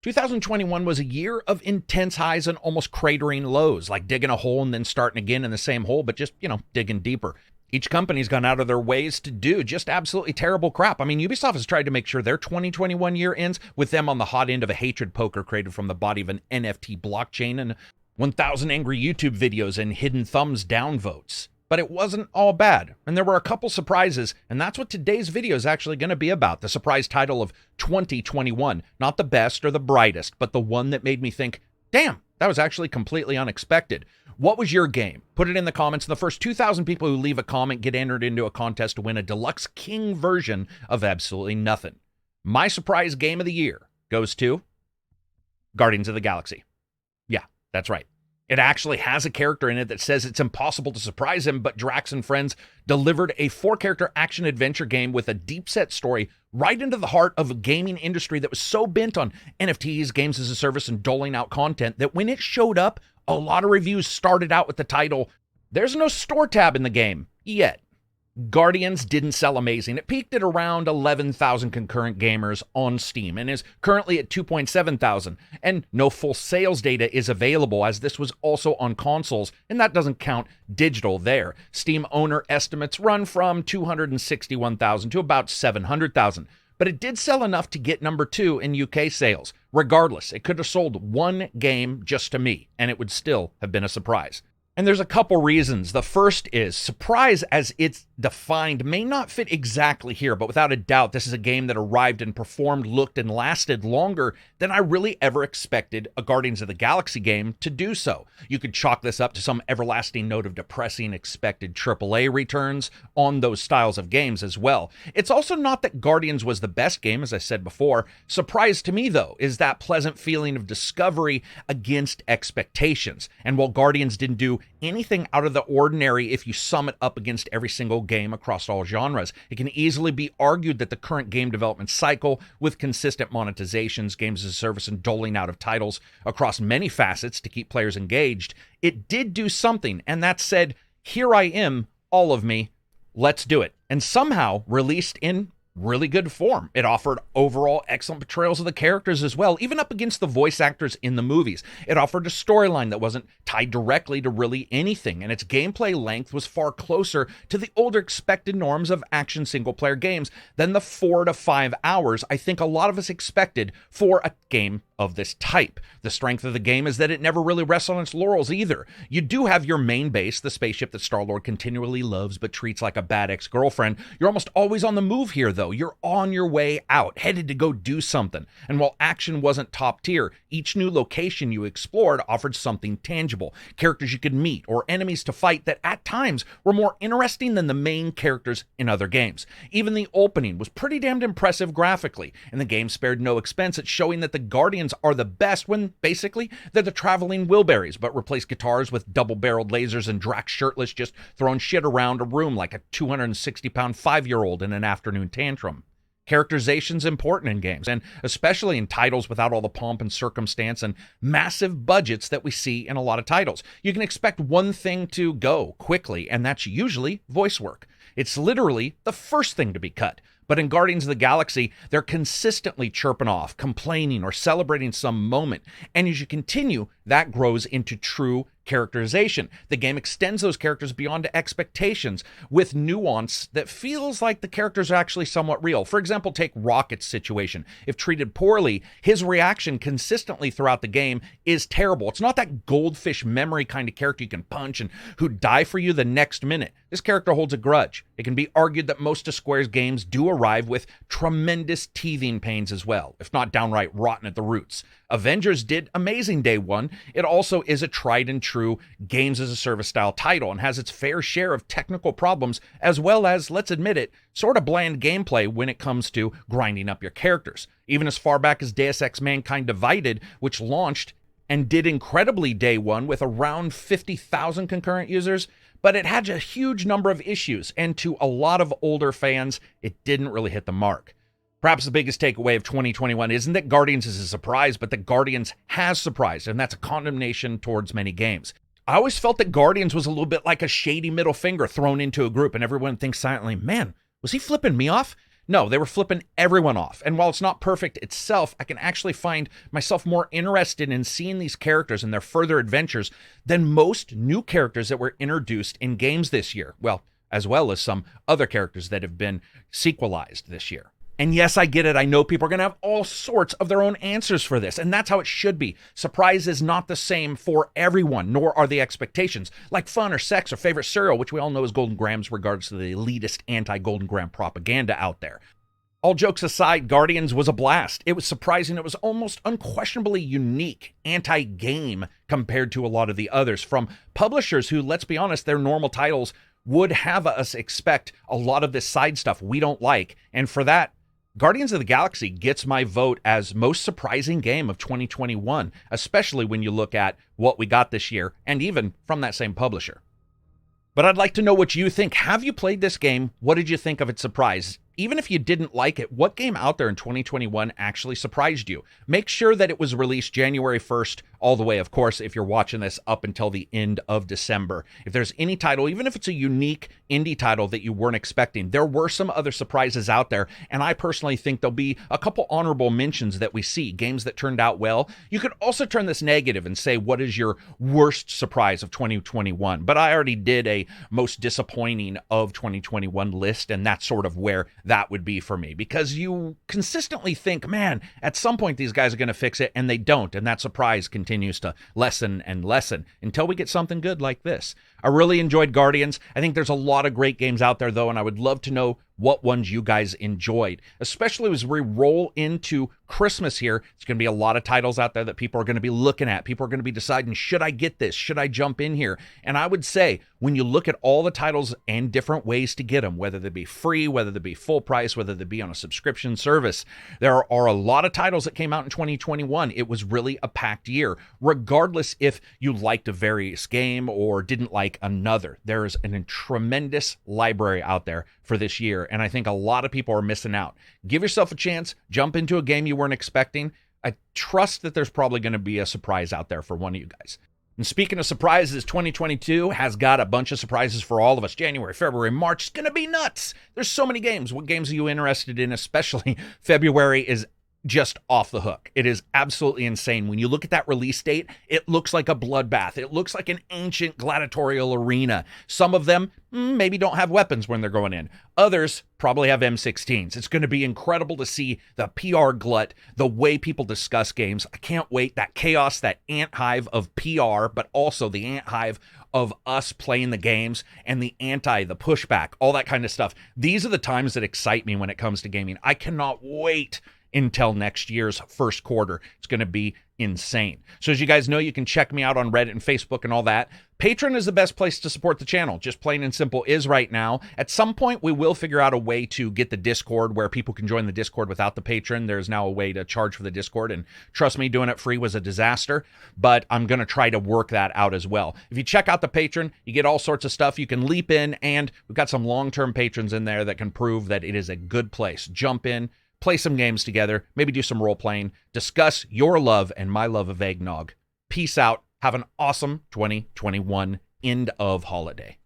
2021 was a year of intense highs and almost cratering lows, like digging a hole and then starting again in the same hole, but just, digging deeper. Each company's gone out of their ways to do just absolutely terrible crap. I mean, Ubisoft has tried to make sure their 2021 year ends with them on the hot end of a hatred poker created from the body of an NFT blockchain and 1,000 angry YouTube videos and hidden thumbs down votes. But it wasn't all bad, and there were a couple surprises, and that's what today's video is actually going to be about. The surprise title of 2021. Not the best or the brightest, but the one that made me think, damn, that was actually completely unexpected. What was your game? Put it in the comments, and the first 2,000 people who leave a comment get entered into a contest to win a deluxe king version of absolutely nothing. My surprise game of the year goes to Guardians of the Galaxy. Yeah, that's right. It actually has a character in it that says it's impossible to surprise him, but Drax and friends delivered a 4-character action-adventure game with a deep-set story right into the heart of a gaming industry that was so bent on NFTs, games as a service, and doling out content that when it showed up, a lot of reviews started out with the title, "There's no store tab in the game yet." Guardians didn't sell amazing. It peaked at around 11,000 concurrent gamers on Steam and is currently at 2.7 thousand. And no full sales data is available as this was also on consoles, and that doesn't count digital there. Steam owner estimates run from 261,000 to about 700,000. But it did sell enough to get number 2 in UK sales. Regardless, it could have sold one game just to me, and it would still have been a surprise. And there's a couple reasons. The first is surprise as it's defined may not fit exactly here, but without a doubt, this is a game that arrived and performed, looked, and lasted longer than I really ever expected a Guardians of the Galaxy game to do so. You could chalk this up to some everlasting note of depressing expected AAA returns on those styles of games as well. It's also not that Guardians was the best game, as I said before. Surprise to me, though, is that pleasant feeling of discovery against expectations. And while Guardians didn't do anything out of the ordinary if you sum it up against every single game across all genres, it can easily be argued that the current game development cycle, with consistent monetizations, games as a service, and doling out of titles across many facets to keep players engaged, it did do something, and that said, here I am, all of me, let's do it. And somehow released in really good form. It offered overall excellent portrayals of the characters as well, even up against the voice actors in the movies. It offered a storyline that wasn't tied directly to really anything, and its gameplay length was far closer to the older expected norms of action single-player games than the 4 to 5 hours I think a lot of us expected for a game of this type. The strength of the game is that it never really rests on its laurels either. You do have your main base, the spaceship that Star-Lord continually loves but treats like a bad ex-girlfriend. You're almost always on the move here, though. You're on your way out, headed to go do something. And while action wasn't top tier, each new location you explored offered something tangible. Characters you could meet or enemies to fight that at times were more interesting than the main characters in other games. Even the opening was pretty damned impressive graphically, and the game spared no expense at showing that the Guardians are the best when, basically, they're the traveling Wilburys, but replace guitars with double-barreled lasers and Drax shirtless just throwing shit around a room like a 260-pound 5-year-old in an afternoon tantrum. Characterization's important in games, and especially in titles without all the pomp and circumstance and massive budgets that we see in a lot of titles. You can expect one thing to go quickly, and that's usually voice work. It's literally the first thing to be cut. But in Guardians of the Galaxy, they're consistently chirping off, complaining, or celebrating some moment. And as you continue, that grows into true characterization. The game extends those characters beyond expectations with nuance that feels like the characters are actually somewhat real. For example, take Rocket's situation. If treated poorly, his reaction consistently throughout the game is terrible. It's not that goldfish memory kind of character you can punch and who'd die for you the next minute. This character holds a grudge. It can be argued that most of Square's games do arrive with tremendous teething pains as well, if not downright rotten at the roots. Avengers did amazing day one. It also is a tried and true games as a service style title and has its fair share of technical problems, as well as, let's admit it, sort of bland gameplay when it comes to grinding up your characters. Even as far back as Deus Ex Mankind Divided, which launched and did incredibly day one with around 50,000 concurrent users, but it had a huge number of issues, and to a lot of older fans, it didn't really hit the mark. Perhaps the biggest takeaway of 2021 isn't that Guardians is a surprise, but that Guardians has surprised, and that's a condemnation towards many games. I always felt that Guardians was a little bit like a shady middle finger thrown into a group, and everyone thinks silently, man, was he flipping me off? No, they were flipping everyone off. And while it's not perfect itself, I can actually find myself more interested in seeing these characters and their further adventures than most new characters that were introduced in games this year. Well, as well as some other characters that have been sequelized this year. And yes, I get it. I know people are going to have all sorts of their own answers for this, and that's how it should be. Surprise is not the same for everyone, nor are the expectations. Like fun or sex or favorite cereal, which we all know is Golden Grahams, regards to the elitist anti-Golden Graham propaganda out there. All jokes aside, Guardians was a blast. It was surprising. It was almost unquestionably unique, anti-game compared to a lot of the others from publishers who, let's be honest, their normal titles would have us expect a lot of this side stuff we don't like. And for that, Guardians of the Galaxy gets my vote as most surprising game of 2021, especially when you look at what we got this year and even from that same publisher. But I'd like to know what you think. Have you played this game? What did you think of its surprise? Even if you didn't like it, what game out there in 2021 actually surprised you? Make sure that it was released January 1st all the way, of course, if you're watching this up until the end of December. If there's any title, even if it's a unique indie title that you weren't expecting, there were some other surprises out there, and I personally think there'll be a couple honorable mentions that we see, games that turned out well. You could also turn this negative and say, what is your worst surprise of 2021? But I already did a most disappointing of 2021 list, and that's sort of where that would be for me, because you consistently think, man, at some point these guys are going to fix it, and they don't, and that surprise continues to lessen and lessen until we get something good like this. I really enjoyed Guardians. I think there's a lot of great games out there, though, and I would love to know what ones you guys enjoyed, especially as we roll into Christmas here. It's going to be a lot of titles out there that people are going to be looking at. People are going to be deciding, should I get this? Should I jump in here? And I would say, when you look at all the titles and different ways to get them, whether they be free, whether they be full price, whether they be on a subscription service, there are a lot of titles that came out in 2021. It was really a packed year, regardless if you liked a various game or didn't like another. There is a tremendous library out there for this year, and I think a lot of people are missing out. Give yourself a chance, jump into a game you weren't expecting. I trust that there's probably going to be a surprise out there for one of you guys. And speaking of surprises, 2022 has got a bunch of surprises for all of us. January, February, March, it's going to be nuts. There's so many games. What games are you interested in? Especially February is just off the hook. It is absolutely insane. When you look at that release date, it looks like a bloodbath. It looks like an ancient gladiatorial arena. Some of them maybe don't have weapons when they're going in. Others probably have M16s. It's going to be incredible to see the PR glut, the way people discuss games. I can't wait. That chaos, that ant hive of PR, but also the ant hive of us playing the games and the pushback, all that kind of stuff. These are the times that excite me when it comes to gaming. I cannot wait until next year's first quarter. It's going to be insane. So as you guys know, you can check me out on Reddit and Facebook and all that. Patreon is the best place to support the channel. Just plain and simple is right now. At some point, we will figure out a way to get the Discord where people can join the Discord without the Patreon. There's now a way to charge for the Discord, and trust me, doing it free was a disaster, but I'm going to try to work that out as well. If you check out the Patreon, you get all sorts of stuff. You can leap in, and we've got some long-term patrons in there that can prove that it is a good place. Jump in, play some games together, maybe do some role-playing, discuss your love and my love of eggnog. Peace out. Have an awesome 2021 end of holiday.